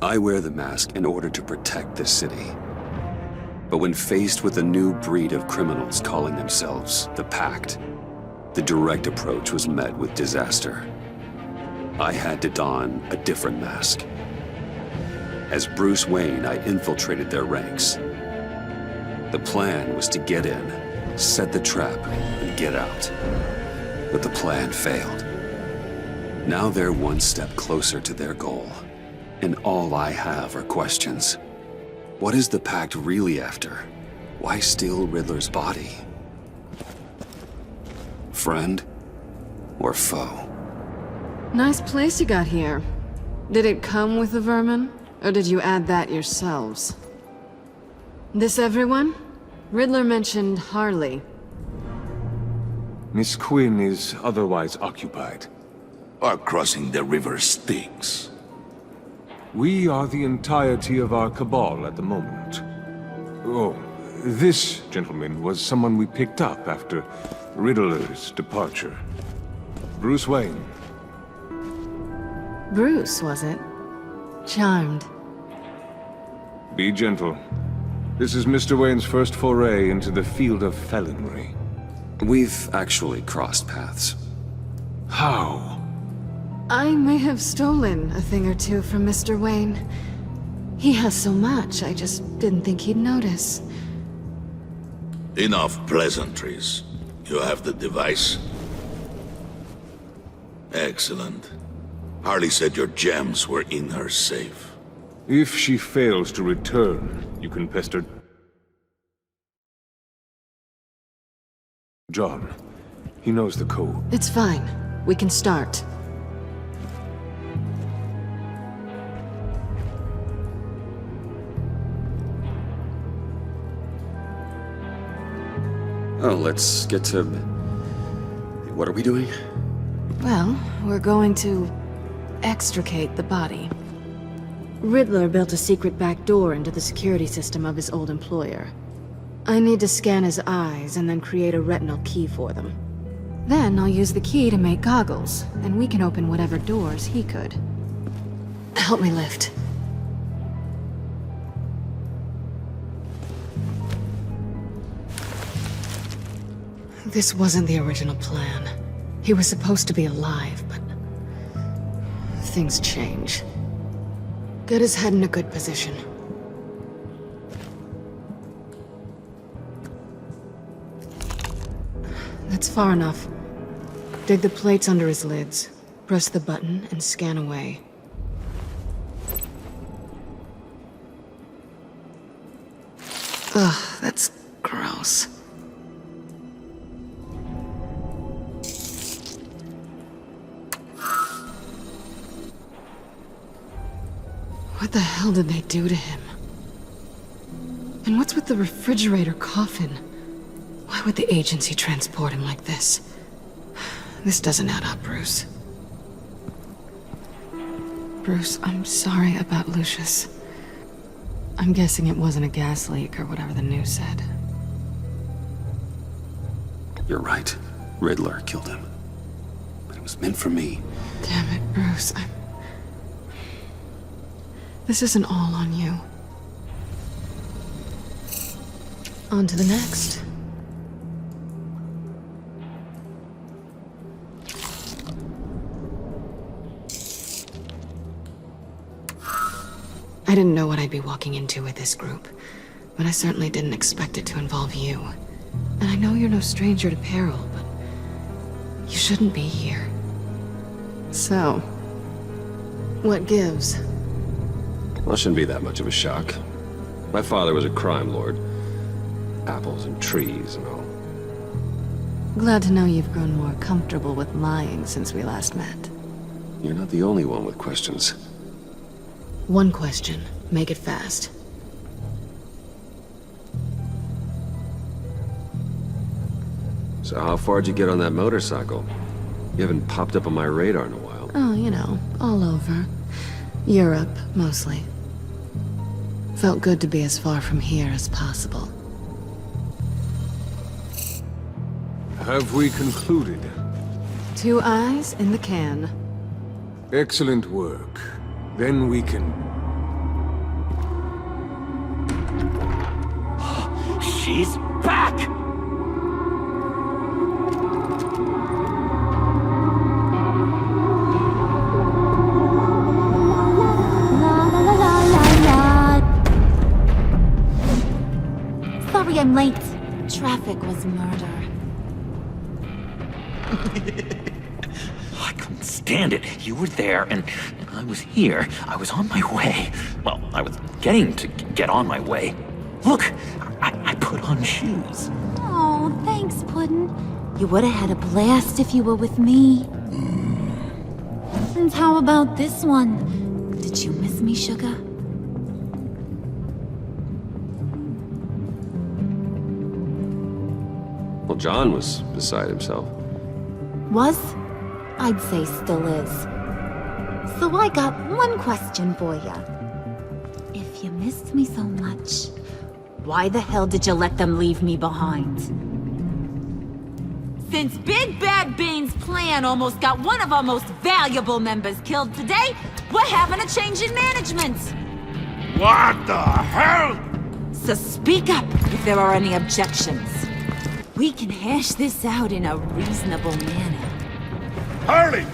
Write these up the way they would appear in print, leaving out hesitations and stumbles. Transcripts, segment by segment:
I wear the mask in order to protect this city. But when faced with a new breed of criminals calling themselves the Pact, the direct approach was met with disaster. I had to don a different mask. As Bruce Wayne, I infiltrated their ranks. The plan was to get in, set the trap, and get out. But the plan failed. Now they're one step closer to their goal. And all I have are questions. What is the Pact really after? Why steal Riddler's body? Friend or foe? Nice place you got here. Did it come with the vermin? Or did you add that yourselves? This everyone? Riddler mentioned Harley. Miss Quinn is otherwise occupied. Are crossing the river Styx. We are the entirety of our cabal at the moment. Oh, this gentleman was someone we picked up after Riddler's departure. Bruce Wayne. Bruce, was it? Charmed. Be gentle. This is Mr. Wayne's first foray into the field of felonry. We've actually crossed paths. How? I may have stolen a thing or two from Mr. Wayne. He has so much, I just didn't think he'd notice. Enough pleasantries. You have the device? Excellent. Harley said your gems were in her safe. If she fails to return, you can pester John. He knows the code. It's fine. We can start. Oh, let's get to... What are we doing? Well, we're going to extricate the body. Riddler built a secret back door into the security system of his old employer. I need to scan his eyes and then create a retinal key for them. Then I'll use the key to make goggles, and we can open whatever doors he could. Help me lift. This wasn't the original plan. He was supposed to be alive, but things change. Get his head in a good position. That's far enough. Dig the plates under his lids. Press the button and scan away. Ugh, that's gross. What the hell did they do to him? And what's with the refrigerator coffin? Why would the agency transport him like this? This doesn't add up, Bruce. Bruce, I'm sorry about Lucius. I'm guessing it wasn't a gas leak or whatever the news said. You're right. Riddler killed him. But it was meant for me. Damn it, Bruce. This isn't all on you. On to the next. I didn't know what I'd be walking into with this group, but I certainly didn't expect it to involve you. And I know you're no stranger to peril, but you shouldn't be here. So, what gives? Well, it shouldn't be that much of a shock. My father was a crime lord. Apples and trees and all. Glad to know you've grown more comfortable with lying since we last met. You're not the only one with questions. One question. Make it fast. So how far'd you get on that motorcycle? You haven't popped up on my radar in a while. Oh, you know, all over. Europe, mostly. Felt good to be as far from here as possible. Have we concluded? 2 eyes in the can. Excellent work. Then we can She's back! Sorry I'm late. Traffic was murder. I couldn't stand it. You were there, and I was here. I was on my way. Well, I was getting to get on my way. Look, I put on shoes. Oh, thanks, Puddin'. You would have had a blast if you were with me. And how about this one? Did you miss me, sugar? Well, John was beside himself. Was? I'd say still is. So I got one question for ya. If you missed me so much, why the hell did you let them leave me behind? Since Big Bad Bane's plan almost got one of our most valuable members killed today, we're having a change in management. What the hell? So speak up if there are any objections. We can hash this out in a reasonable manner. Harley!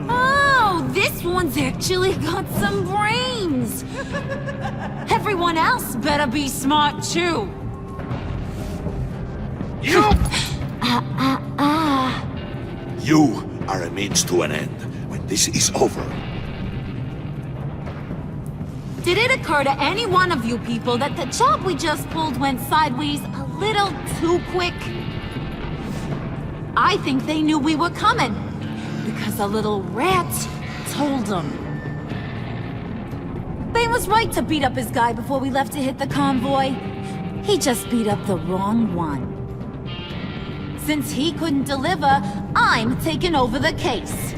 Oh, this one's actually got some brains! Everyone else better be smart too. You! Ah. You are a means to an end. When this is over, Did it occur to any one of you people that the job we just pulled went sideways a little too quick? I think they knew we were coming, because a little rat told them. Bane was right to beat up his guy before we left to hit the convoy. He just beat up the wrong one. Since he couldn't deliver, I'm taking over the case.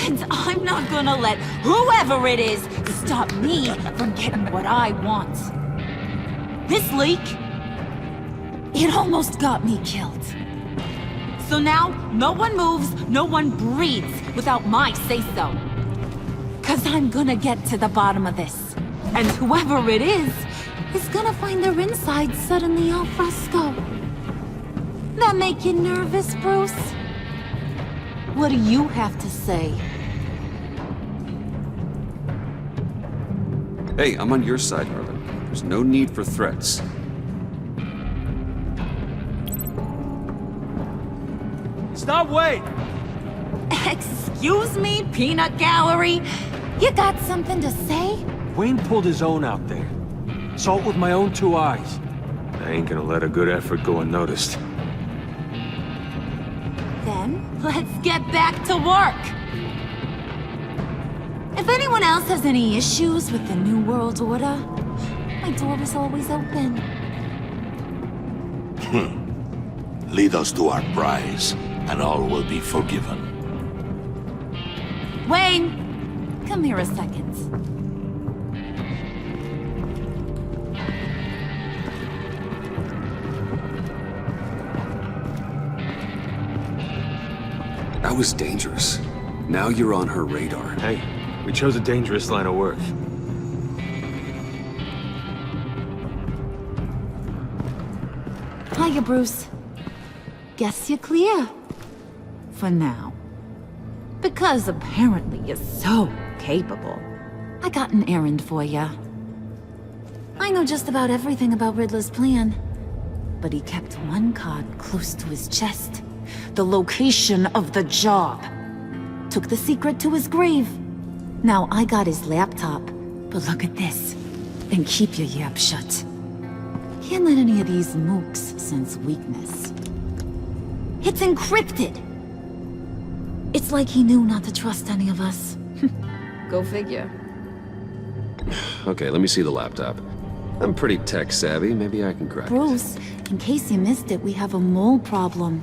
And I'm not gonna let whoever it is stop me from getting what I want. This leak, it almost got me killed. So now, no one moves, no one breathes without my say-so. 'Cause I'm gonna get to the bottom of this. And whoever it is gonna find their insides suddenly al fresco. That make you nervous, Bruce? What do you have to say? Hey, I'm on your side, Harlan. There's no need for threats. Stop, wait! Excuse me, peanut gallery? You got something to say? Wayne pulled his own out there. Saw it with my own 2 eyes. I ain't gonna let a good effort go unnoticed. Then, let's get back to work. If anyone else has any issues with the New World Order, my door is always open. Lead us to our prize, and all will be forgiven. Wayne, come here a second. That was dangerous. Now you're on her radar. Hey, we chose a dangerous line of work. Hiya, Bruce. Guess you're clear. For now. Because apparently you're so capable. I got an errand for you. I know just about everything about Riddler's plan. But he kept one card close to his chest. The location of the job. Took the secret to his grave. Now I got his laptop. But look at this. And keep your yap shut. Can't let any of these mooks sense weakness. It's encrypted! It's like he knew not to trust any of us. Go figure. Okay, let me see the laptop. I'm pretty tech savvy, maybe I can crack it. Bruce, in case you missed it, we have a mole problem.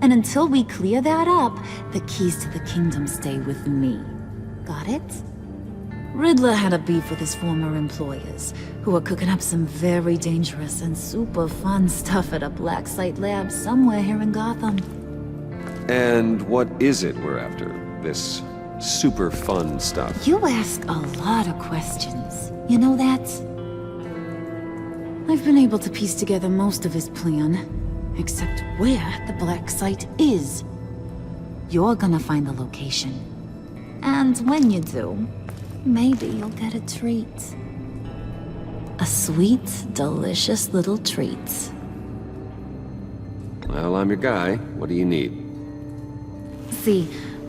And until we clear that up, the keys to the kingdom stay with me. Got it? Riddler had a beef with his former employers, who were cooking up some very dangerous and super fun stuff at a black site lab somewhere here in Gotham. And what is it we're after? This super fun stuff. You ask a lot of questions. You know that? I've been able to piece together most of his plan, except where the black site is. You're gonna find the location. And when you do, maybe you'll get a treat. A sweet, delicious little treat. Well, I'm your guy. What do you need? See,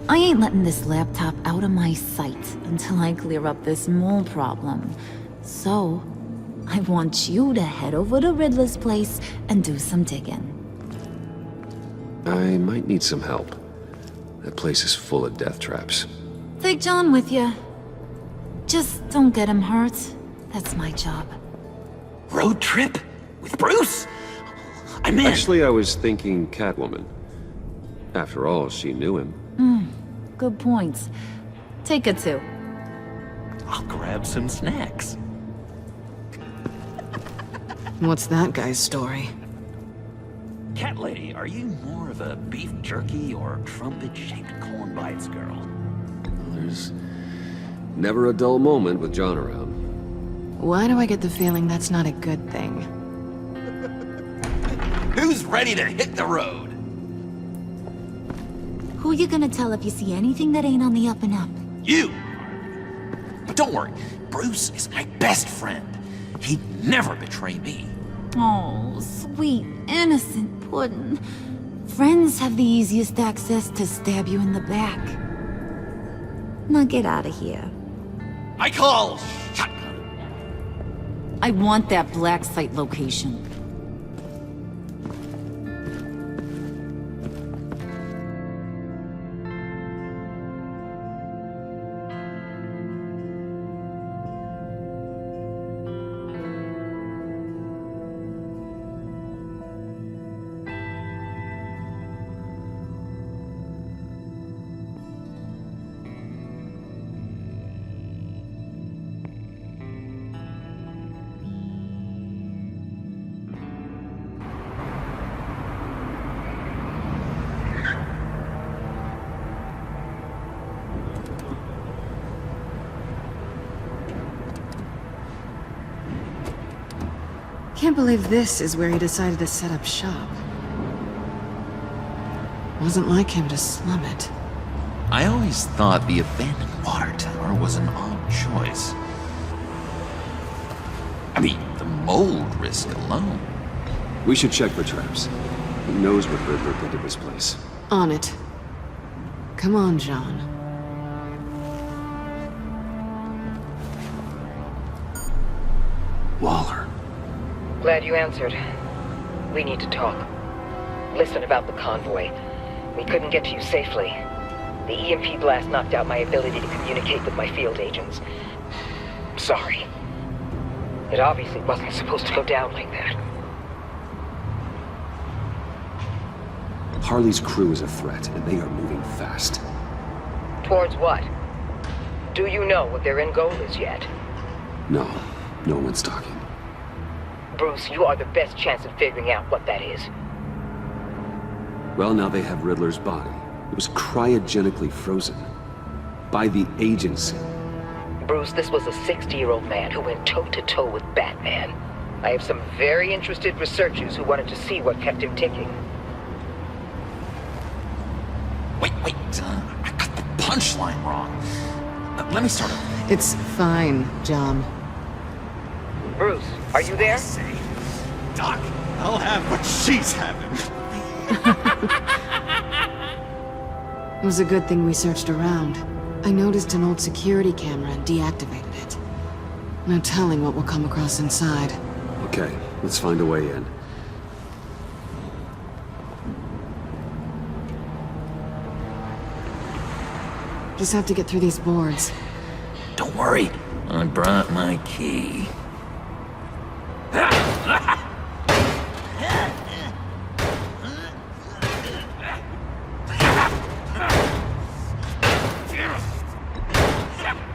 I ain't letting this laptop out of my sight until I clear up this mole problem. So, I want you to head over to Riddler's place and do some digging. I might need some help. That place is full of death traps. Take John with you. Just don't get him hurt. That's my job. Road trip? With Bruce? I'm in. Actually, I was thinking Catwoman. After all, she knew him. Good points. Take it too. I'll grab some snacks. What's that guy's story? Cat lady, are you more of a beef jerky or trumpet-shaped corn bites girl? There's never a dull moment with John around. Why do I get the feeling that's not a good thing? Who's ready to hit the road? Who you gonna tell if you see anything that ain't on the up and up? You! But don't worry, Bruce is my best friend. He'd never betray me. Oh, sweet, innocent puddin'. Friends have the easiest access to stab you in the back. Now get out of here. I call shotgun. I want that black site location. Can't believe this is where he decided to set up shop. Wasn't like him to slum it. I always thought the abandoned water tower was an odd choice. I mean, the mold risk alone. We should check for traps. Who knows what Riddler did to this place? On it. Come on, John. Waller. Glad you answered. We need to talk. Listen about the convoy. We couldn't get to you safely. The EMP blast knocked out my ability to communicate with my field agents. Sorry. It obviously wasn't supposed to go down like that. Harley's crew is a threat, and they are moving fast. Towards what? Do you know what their end goal is yet? No one's talking. Bruce, you are the best chance of figuring out what that is. Well, now they have Riddler's body. It was cryogenically frozen. By the agency. Bruce, this was a 60-year-old man who went toe-to-toe with Batman. I have some very interested researchers who wanted to see what kept him ticking. Wait, I got the punchline wrong. Let me start over. It's fine, John. Bruce, are you there? Say, Doc, I'll have what she's having. It was a good thing we searched around. I noticed an old security camera and deactivated it. No telling what we'll come across inside. Okay, let's find a way in. Just have to get through these boards. Don't worry, I brought my key.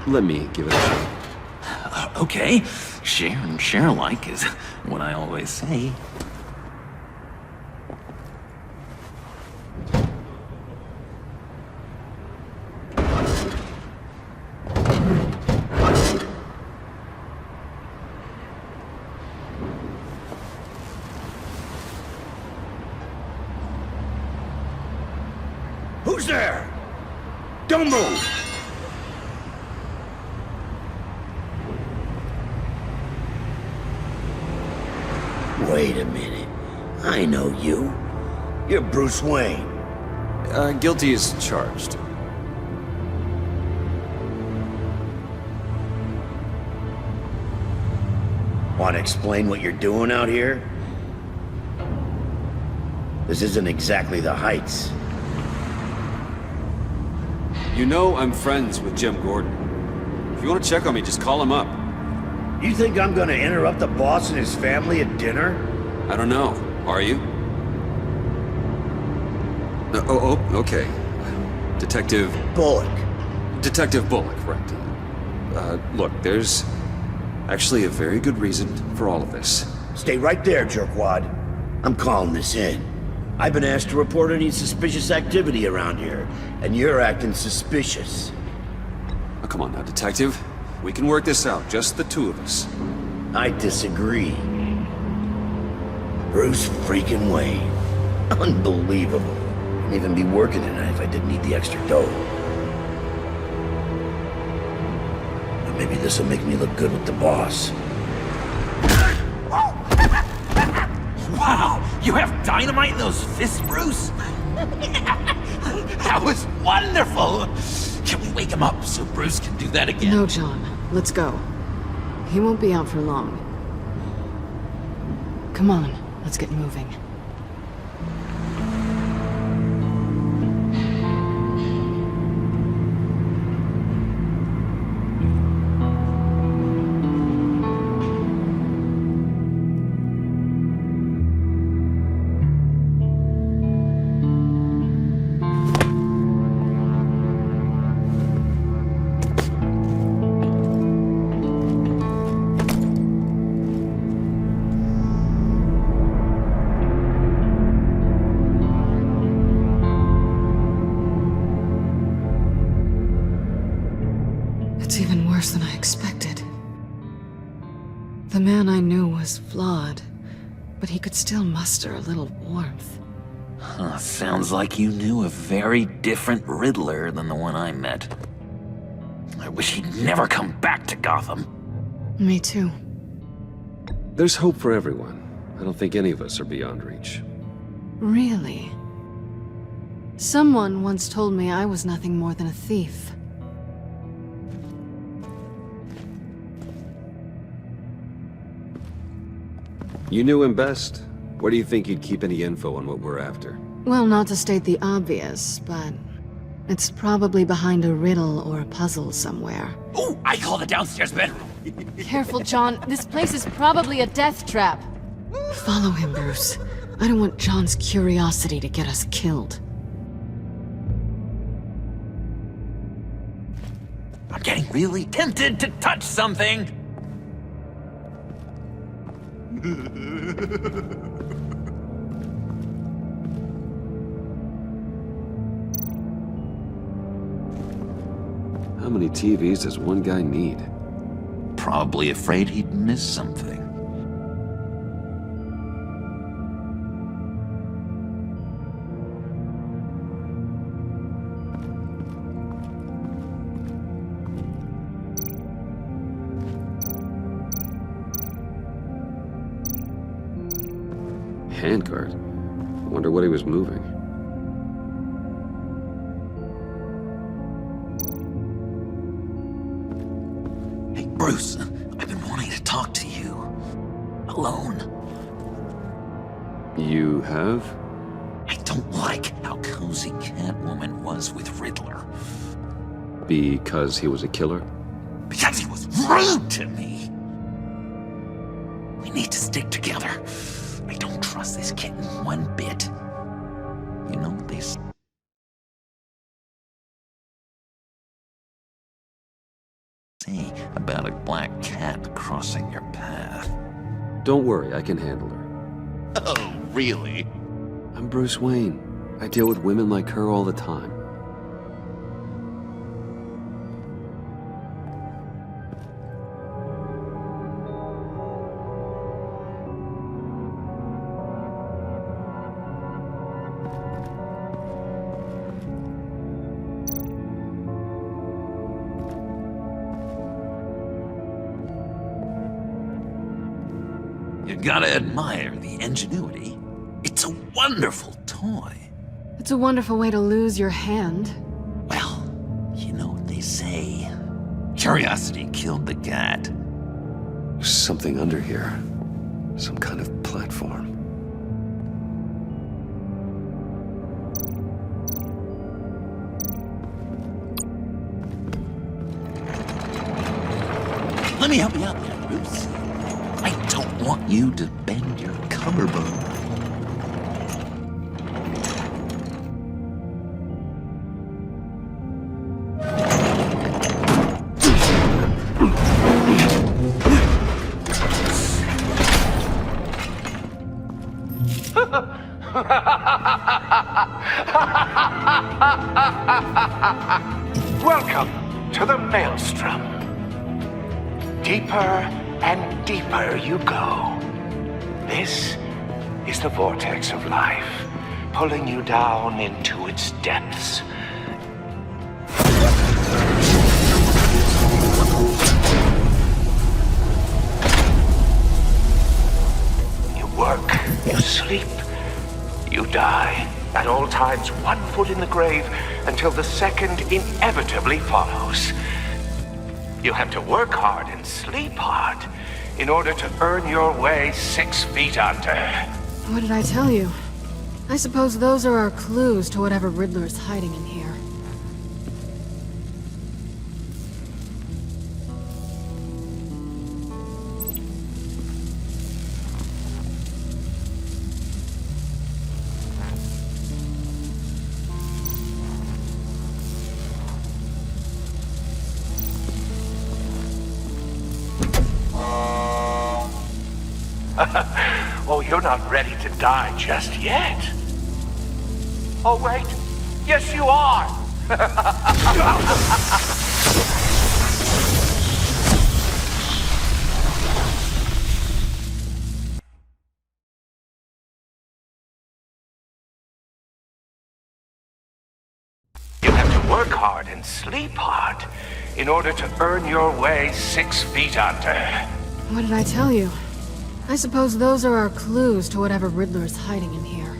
Let me give it a shot. Okay, share and share alike is what I always say. Who's there? Don't move! Wait a minute. I know you. You're Bruce Wayne. Guilty as charged. Want to explain what you're doing out here? This isn't exactly the Heights. You know I'm friends with Jim Gordon. If you want to check on me, just call him up. You think I'm gonna interrupt the boss and his family at dinner? I don't know. Are you? Oh, okay. Detective Bullock. Detective Bullock, right. Look, there's actually a very good reason for all of this. Stay right there, jerkwad. I'm calling this in. I've been asked to report any suspicious activity around here, and you're acting suspicious. Oh, come on now, Detective. We can work this out, just the two of us. I disagree. Bruce freaking Wayne. Unbelievable. Wouldn't even be working tonight if I didn't need the extra dough. Or maybe this'll make me look good with the boss. Wow, you have dynamite in those fists, Bruce? That was wonderful! Can we wake him up so Bruce can do that again? No, John. Let's go. He won't be out for long. Come on, let's get moving. It's even worse than I expected. The man I knew was flawed, but he could still muster a little warmth. Huh, sounds like you knew a very different Riddler than the one I met. I wish he'd never come back to Gotham. Me too. There's hope for everyone. I don't think any of us are beyond reach. Really? Someone once told me I was nothing more than a thief. You knew him best. Where do you think he'd keep any info on what we're after? Well, not to state the obvious, but it's probably behind a riddle or a puzzle somewhere. Oh, I call the downstairs bedroom. Careful, John. This place is probably a death trap. Follow him, Bruce. I don't want John's curiosity to get us killed. I'm getting really tempted to touch something. How many TVs does one guy need? Probably afraid he'd miss something. Handcart. Wonder what he was moving. Hey, Bruce, I've been wanting to talk to you. Alone. You have? I don't like how cozy Catwoman was with Riddler. Because he was a killer? Because he was rude to me. We need to stick together. I don't trust this kitten one bit. You know, they say about a black cat crossing your path. Don't worry, I can handle her. Oh, really? I'm Bruce Wayne. I deal with women like her all the time. gotta admire the ingenuity. It's a wonderful toy. It's a wonderful way to lose your hand. Well, you know what they say. Curiosity killed the cat. There's something under here. Some kind of platform. Let me help you out there, Bruce. I don't want you to bend your collarbone. Welcome to the Maelstrom. Deeper and deeper you go. This is the vortex of life, pulling you down into its depths. You work, you sleep, you die. At all times, 1 foot in the grave until the second inevitably follows. You have to work hard and sleep hard in order to earn your way 6 feet under. What did I tell you? I suppose those are our clues to whatever Riddler's hiding in here. Oh, you're not ready to die just yet. Oh, wait. Yes, you are. You have to work hard and sleep hard in order to earn your way 6 feet under. What did I tell you? I suppose those are our clues to whatever Riddler's hiding in here.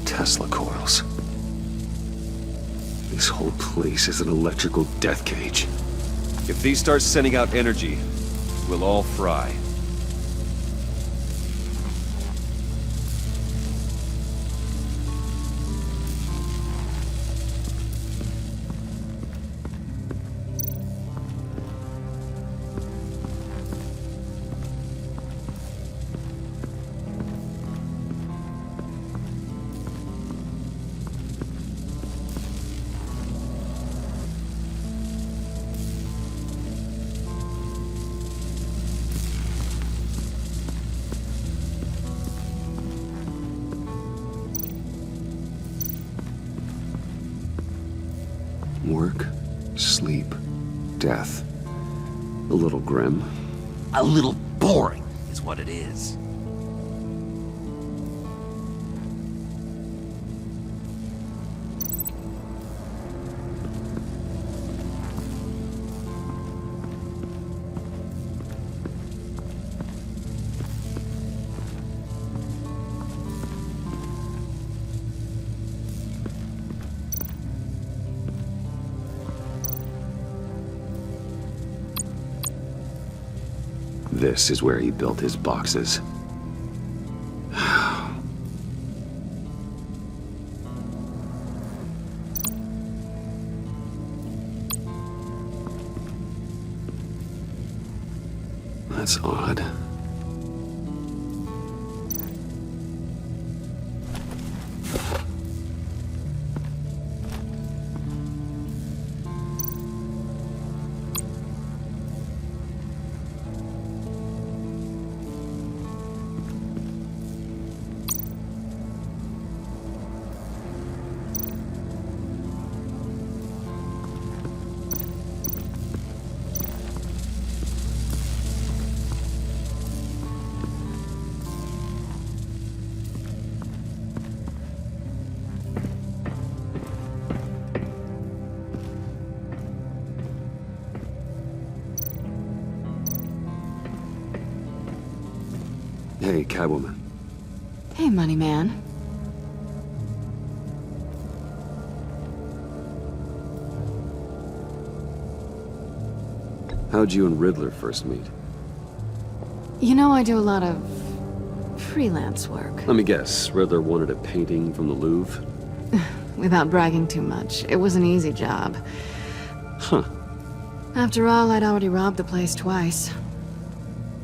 Tesla coils. This whole place is an electrical death cage. If these start sending out energy, we'll all fry. Work, sleep, death. A little grim. A little boring is what it is. This is where he built his boxes. That's odd. Hey, Catwoman. Hey, money man. How'd you and Riddler first meet? You know, I do a lot of freelance work. Let me guess, Riddler wanted a painting from the Louvre? Without bragging too much, it was an easy job. Huh. After all, I'd already robbed the place twice.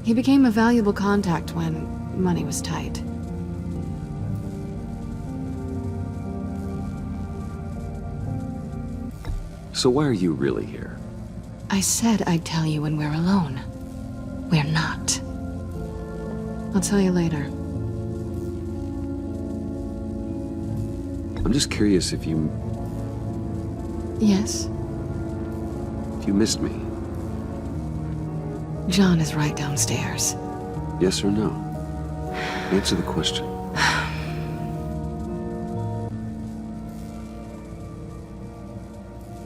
He became a valuable contact when money was tight. So why are you really here? I said I'd tell you when we're alone. We're not. I'll tell you later. I'm just curious if you... Yes? if you missed me. John is right downstairs. Yes or no? Answer the question.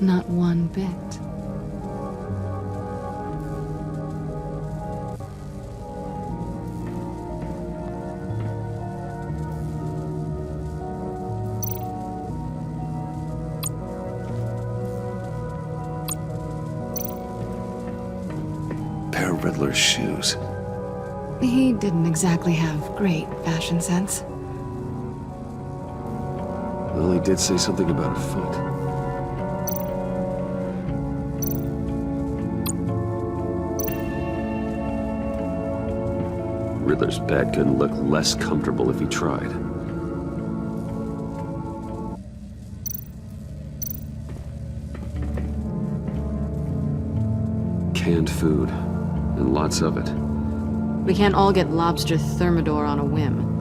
Not one bit. Pair of Riddler's shoes. He didn't exactly have great fashion sense. Well, he did say something about a foot. Riddler's bed couldn't look less comfortable if he tried. Canned food, and lots of it. We can't all get lobster thermidor on a whim.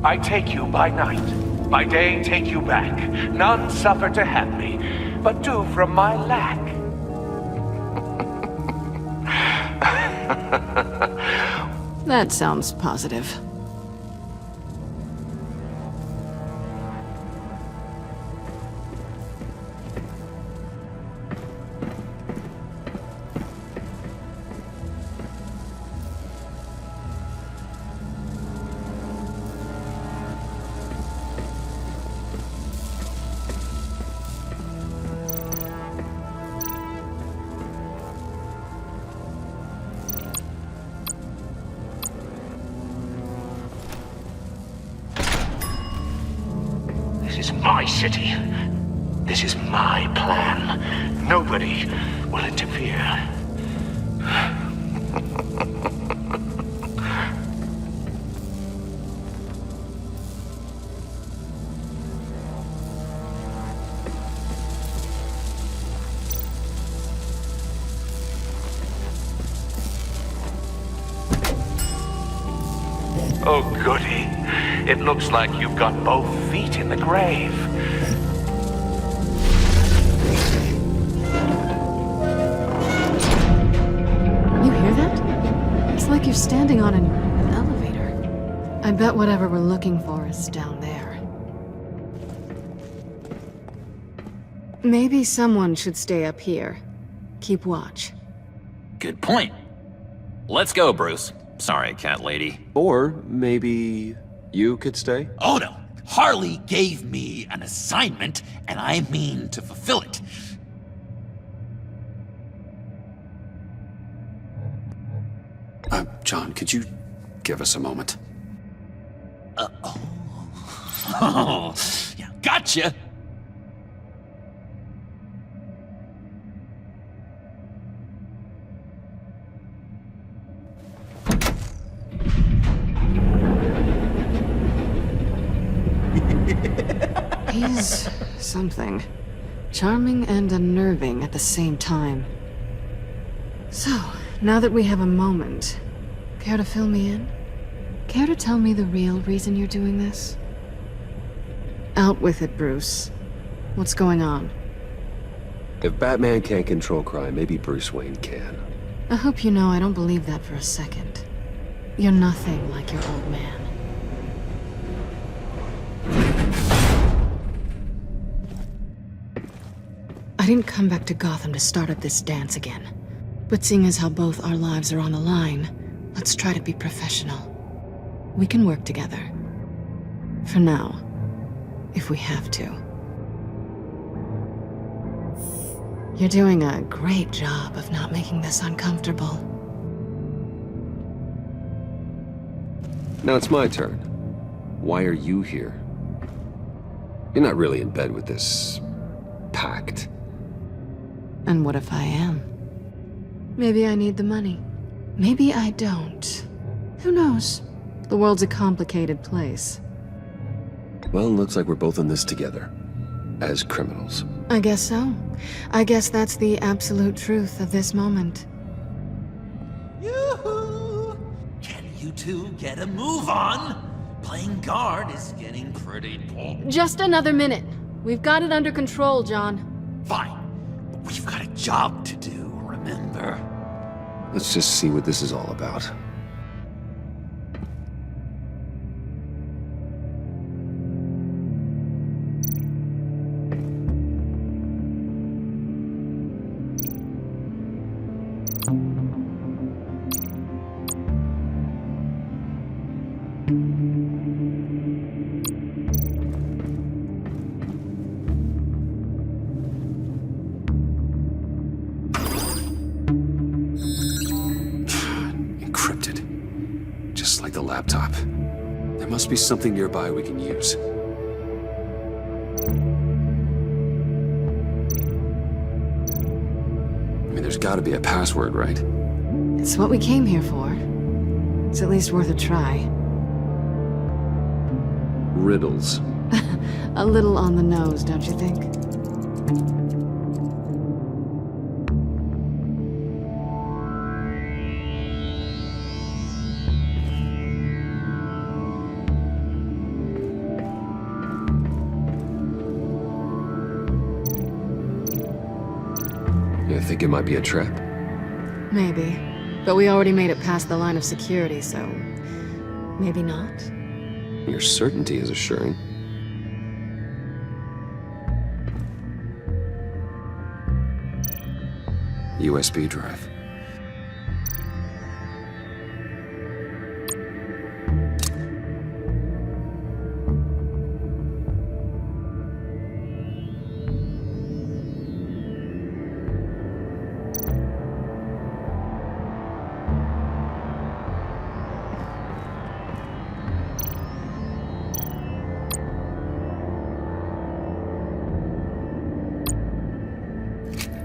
I take you by night, by day take you back. None suffer to have me, but do from my lack. That sounds positive. This is my city. This is my plan. Nobody will interfere. Oh, goody. It looks like you've got both feet in the grave. You hear that? It's like you're standing on an elevator. I bet whatever we're looking for is down there. Maybe someone should stay up here. Keep watch. Good point. Let's go, Bruce. Sorry, cat lady. Or maybe you could stay? Oh no! Harley gave me an assignment, and I mean to fulfill it. John, could you give us a moment? Oh, yeah, gotcha! He's something. Charming and unnerving at the same time. So, now that we have a moment, care to fill me in? Care to tell me the real reason you're doing this? Out with it, Bruce. What's going on? If Batman can't control crime, maybe Bruce Wayne can. I hope you know I don't believe that for a second. You're nothing like your old man. I didn't come back to Gotham to start up this dance again. But seeing as how both our lives are on the line, let's try to be professional. We can work together. For now. If we have to. You're doing a great job of not making this uncomfortable. Now it's my turn. Why are you here? You're not really in bed with this... pact. And what if I am? Maybe I need the money. Maybe I don't. Who knows? The world's a complicated place. Well, looks like we're both in this together. As criminals. I guess so. I guess that's the absolute truth of this moment. Yoo-hoo! Can you two get a move on? Playing guard is getting pretty boring. Just another minute. We've got it under control, John. Fine. But we've got a job to do, remember? Let's just see what this is all about. Laptop. There must be something nearby we can use. I mean, there's gotta be a password, right? It's what we came here for. It's at least worth a try. Riddles. A little on the nose, don't you think? You think it might be a trap? Maybe. But we already made it past the line of security, so... maybe not? Your certainty is assuring. USB drive.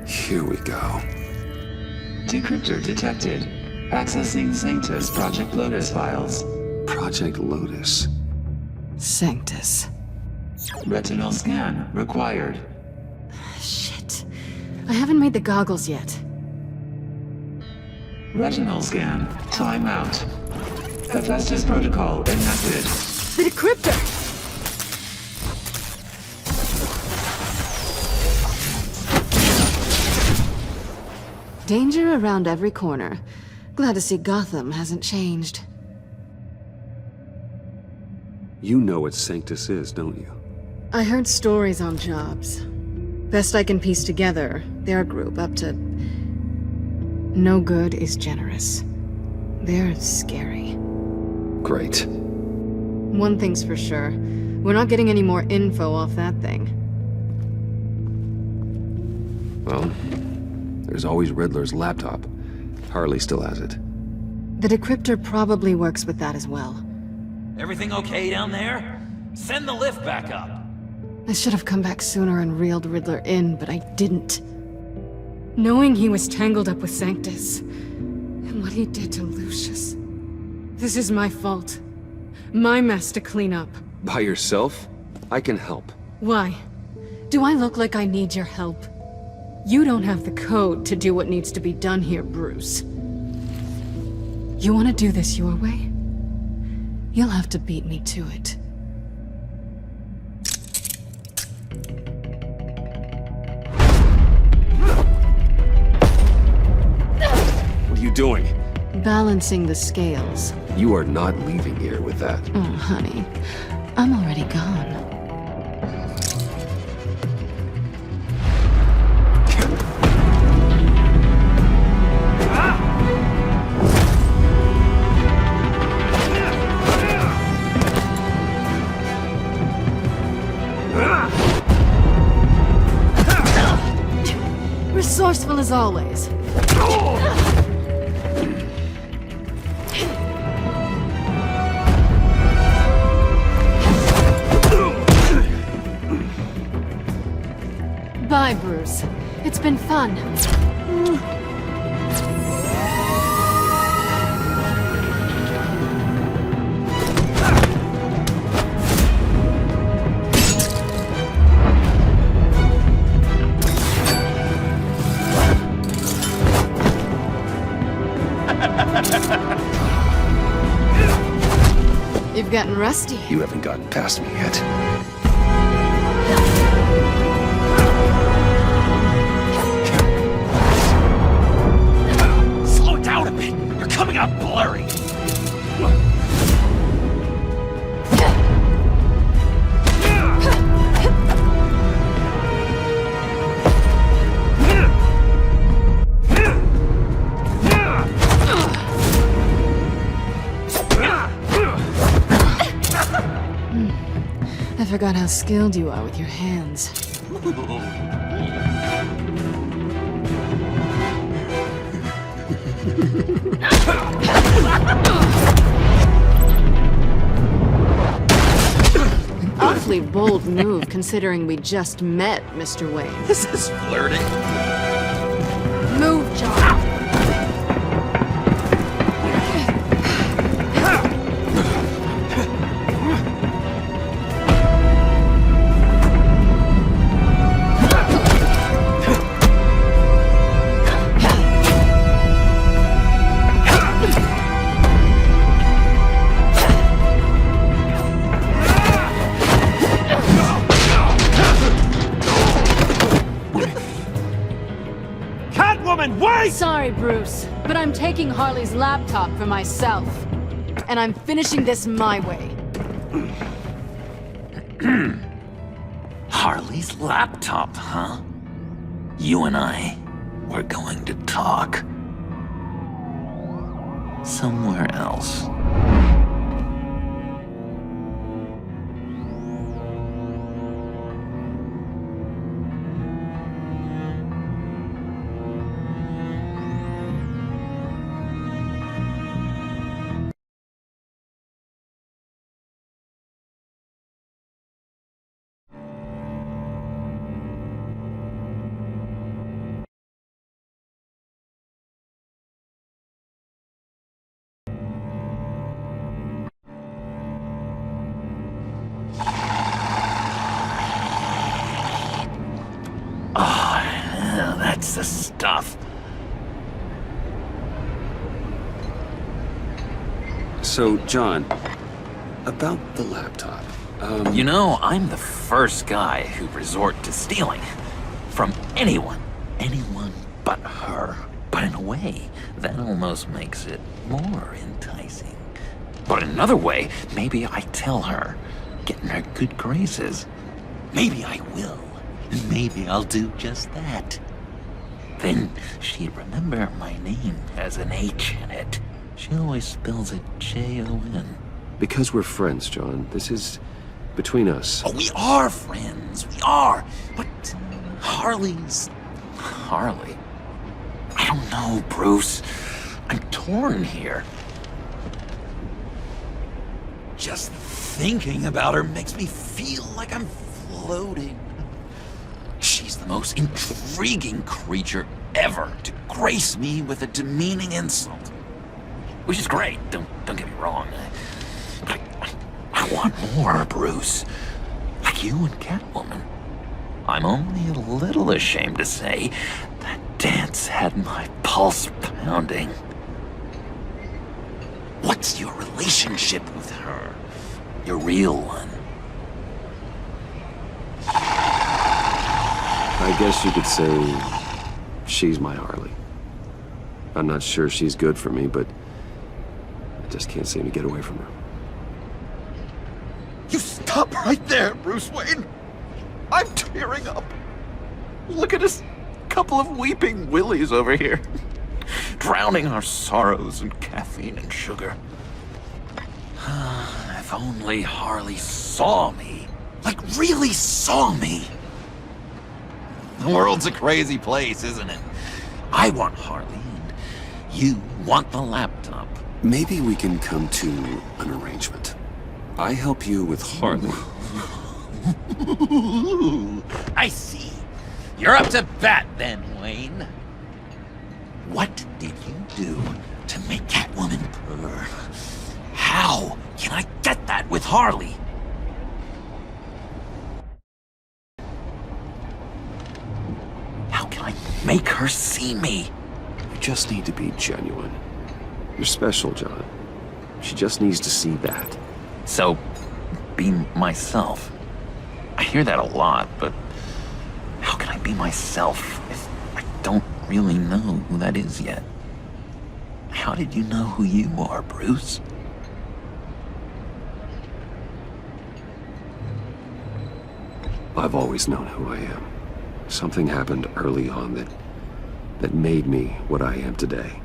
Here we go. Decryptor detected. Accessing Sanctus Project Lotus files. Project Lotus. Sanctus. Retinal scan required. Shit. I haven't made the goggles yet. Retinal scan. Timeout. Hephaestus protocol enacted. The decryptor! Danger around every corner. Glad to see Gotham hasn't changed. You know what Sanctus is, don't you? I heard stories on jobs. Best I can piece together, they're a group up to... no good is generous. They're scary. Great. One thing's for sure. We're not getting any more info off that thing. Well, there's always Riddler's laptop. Harley still has it. The decryptor probably works with that as well. Everything okay down there? Send the lift back up. I should have come back sooner and reeled Riddler in, but I didn't. Knowing he was tangled up with Sanctus, and what he did to Lucius. This is my fault. My mess to clean up. By yourself? I can help. Why? Do I look like I need your help? You don't have the code to do what needs to be done here, Bruce. You want to do this your way? You'll have to beat me to it. What are you doing? Balancing the scales. You are not leaving here with that. Oh, honey. I'm already gone. Resourceful as always. Bye, Bruce. It's been fun. You've gotten rusty. You haven't gotten past me yet. Slow it down a bit. You're coming out blurry. I forgot how skilled you are with your hands. Awfully bold move considering we just met, Mr. Wayne. This is flirting. Move, John. Sorry, Bruce, but I'm taking Harley's laptop for myself. And I'm finishing this my way. Harley's laptop, huh? You and I, we're going to talk. Somewhere else. That's the stuff. So, John, about the laptop. You know, I'm the first guy who'd resort to stealing. From anyone. Anyone but her. But in a way, that almost makes it more enticing. But in another way, maybe I tell her, get in her good graces. Maybe I will. And maybe I'll do just that. Then she'd remember my name has an H in it. She always spells it J-O-N. Because we're friends, John. This is between us. Oh, we are friends. We are. But Harley's... Harley? I don't know, Bruce. I'm torn here. Just thinking about her makes me feel like I'm floating. She's the most intriguing creature ever to grace me with a demeaning insult. Which is great, don't get me wrong. But I want more, Bruce. Like you and Catwoman. I'm only a little ashamed to say that dance had my pulse pounding. What's your relationship with her? Your real one? I guess you could say she's my Harley. I'm not sure she's good for me, but I just can't seem to get away from her. You stop right there, Bruce Wayne! I'm tearing up. Look at us, couple of weeping willies over here. Drowning our sorrows in caffeine and sugar. If only Harley saw me. Like, really saw me. The world's a crazy place, isn't it? I want Harley, and you want the laptop. Maybe we can come to an arrangement. I help you with Harley. I see. You're up to bat then, Wayne. What did you do to make Catwoman purr? How can I get that with Harley? How can I make her see me? You just need to be genuine. You're special, John. She just needs to see that. So, be myself. I hear that a lot, but how can I be myself if I don't really know who that is yet? How did you know who you are, Bruce? I've always known who I am. Something happened early on that made me what I am today.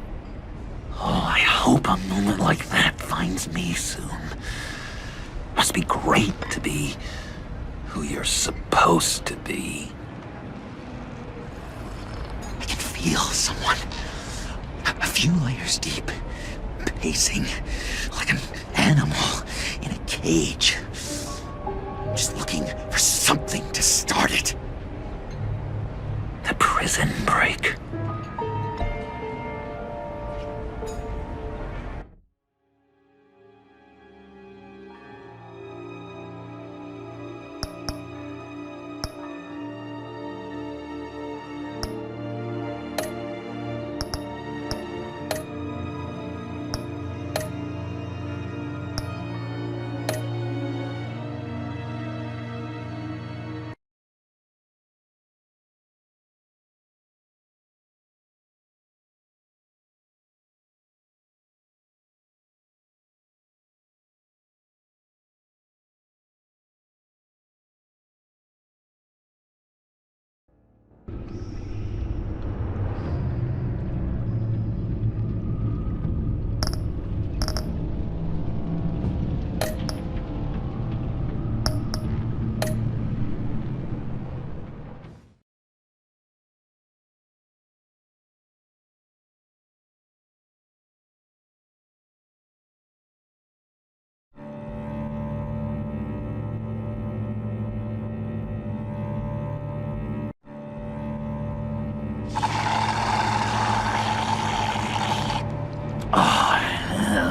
Oh, I hope a moment like that finds me soon. Must be great to be who you're supposed to be. I can feel someone a few layers deep, pacing like an animal in a cage, just looking for something to start it. The prison break.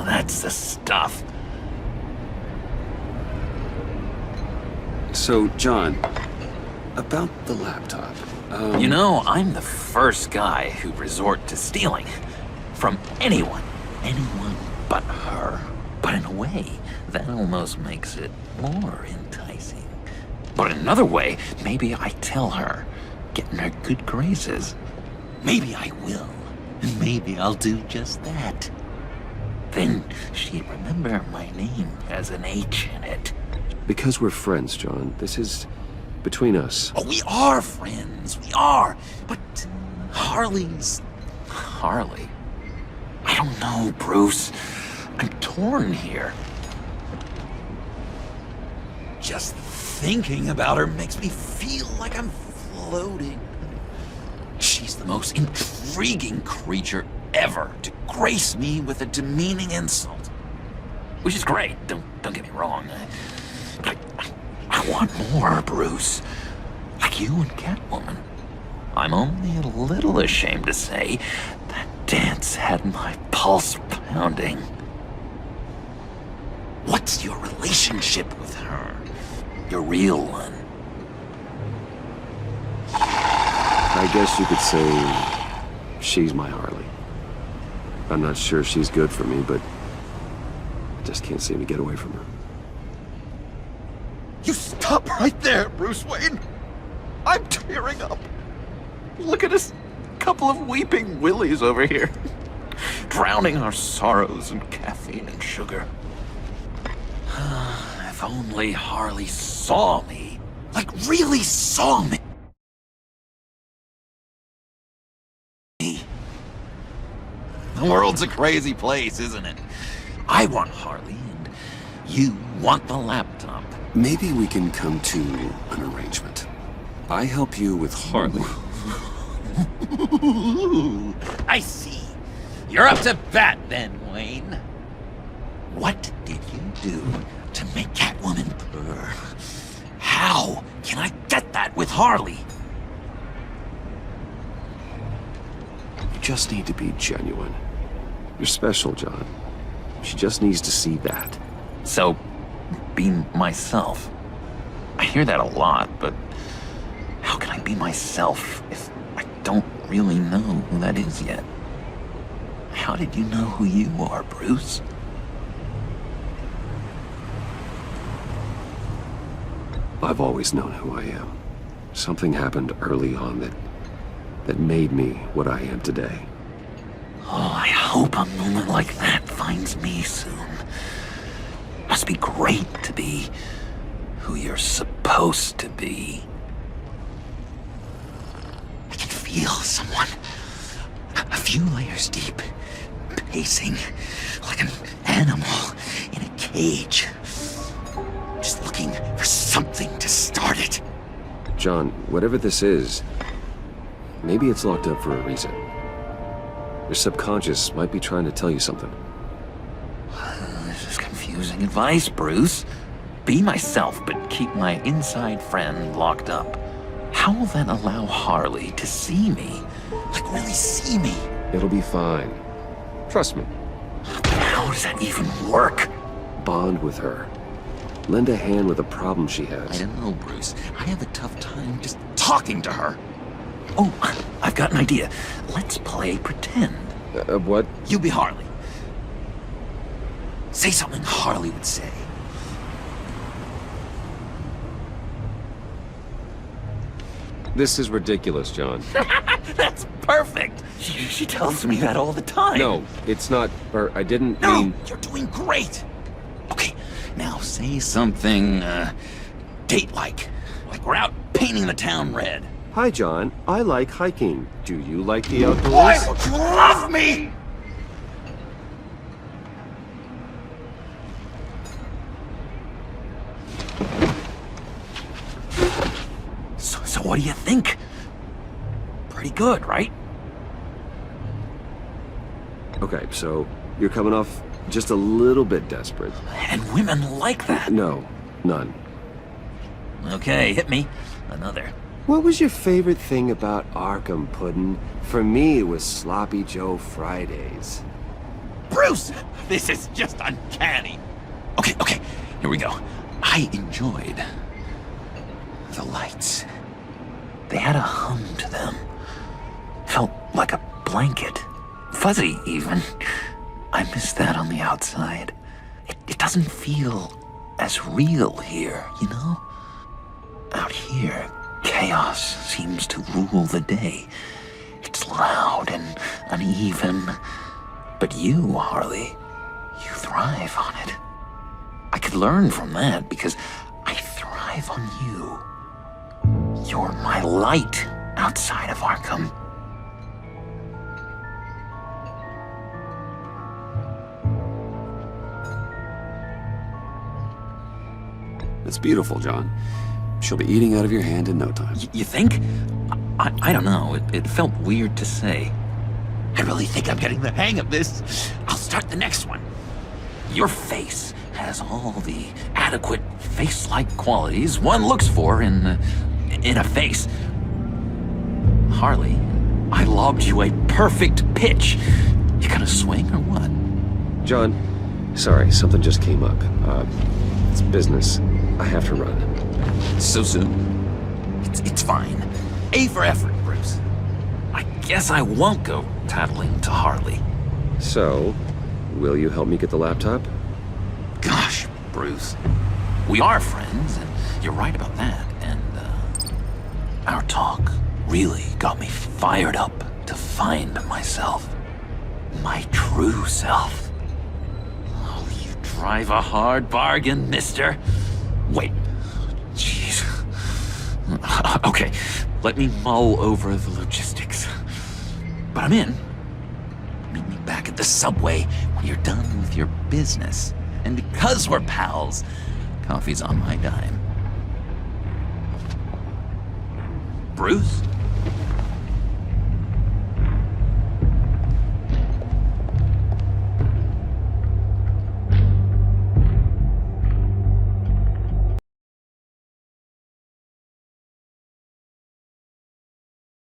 That's the stuff. So, John, about the laptop. You know, I'm the first guy who'd resort to stealing. From anyone. Anyone but her. But in a way, that almost makes it more enticing. But in another way, maybe I tell her, get in her good graces. Maybe I will. And maybe I'll do just that. Then she'd remember my name has an H in it. Because we're friends, John. This is between us. Oh, we are friends. We are. But Harley's... Harley? I don't know, Bruce. I'm torn here. Just thinking about her makes me feel like I'm floating. She's the most intriguing creature ever to grace me with a demeaning insult. Which is great, don't get me wrong. But I want more, Bruce. Like you and Catwoman. I'm only a little ashamed to say that dance had my pulse pounding. What's your relationship with her? Your real one? I guess you could say she's my Harley. I'm not sure she's good for me, but I just can't seem to get away from her. You stop right there, Bruce Wayne! I'm tearing up. Look at us, couple of weeping willies over here. Drowning our sorrows in caffeine and sugar. If only Harley saw me. Like, really saw me. The world's a crazy place, isn't it? I want Harley, and you want the laptop. Maybe we can come to an arrangement. I help you with Harley. I see. You're up to bat then, Wayne. What did you do to make Catwoman purr? How can I get that with Harley? You just need to be genuine. You're special, John. She just needs to see that. So, be myself. I hear that a lot, but how can I be myself if I don't really know who that is yet? How did you know who you are, Bruce? I've always known who I am. Something happened early on that made me what I am today. Oh, I hope a moment like that finds me soon. Must be great to be who you're supposed to be. I can feel someone a few layers deep, pacing like an animal in a cage. Just looking for something to start it. John, whatever this is, maybe it's locked up for a reason. Your subconscious might be trying to tell you something. This is confusing advice, Bruce. Be myself, but keep my inside friend locked up. How will that allow Harley to see me? Like, really see me? It'll be fine. Trust me. But how does that even work? Bond with her. Lend a hand with a problem she has. I don't know, Bruce. I have a tough time just talking to her. Oh, I've got an idea. Let's play pretend. What? You be Harley. Say something Harley would say. This is ridiculous, John. That's perfect. She tells me that all the time. No, it's not. Or I didn't No, mean. you're doing great. Okay, now say something, date-like. Like we're out painting the town red. Hi, John. I like hiking. Do you like the outdoors? Why would you love me? So what do you think? Pretty good, right? Okay, so you're coming off just a little bit desperate. And women like that. No, none. Okay, hit me. Another. What was your favorite thing about Arkham, Puddin'? For me, it was Sloppy Joe Fridays. Bruce! This is just uncanny. Okay, here we go. I enjoyed the lights. They had a hum to them. Felt like a blanket. Fuzzy, even. I miss that on the outside. It doesn't feel as real here, you know? Out here, chaos seems to rule the day. It's loud and uneven. But you, Harley, you thrive on it. I could learn from that because I thrive on you. You're my light outside of Arkham. It's beautiful, John. She'll be eating out of your hand in no time. You think? I don't know. It felt weird to say. I really think I'm getting the hang of this. I'll start the next one. Your face has all the adequate face-like qualities one looks for in a face. Harley, I lobbed you a perfect pitch. You gonna swing or what? John, sorry, something just came up. It's business. I have to run. So soon? It's fine. A for effort, Bruce. guess I won't go tattling to Harley. So, will you help me get the laptop? Gosh, Bruce. We are friends, and you're right about that. And, our talk really got me fired up to find myself. My true self. Oh, you drive a hard bargain, mister. Wait. Jeez. Okay, let me mull over the logistics. But I'm in. Meet me back at the subway when you're done with your business. And because we're pals, coffee's on my dime. Bruce?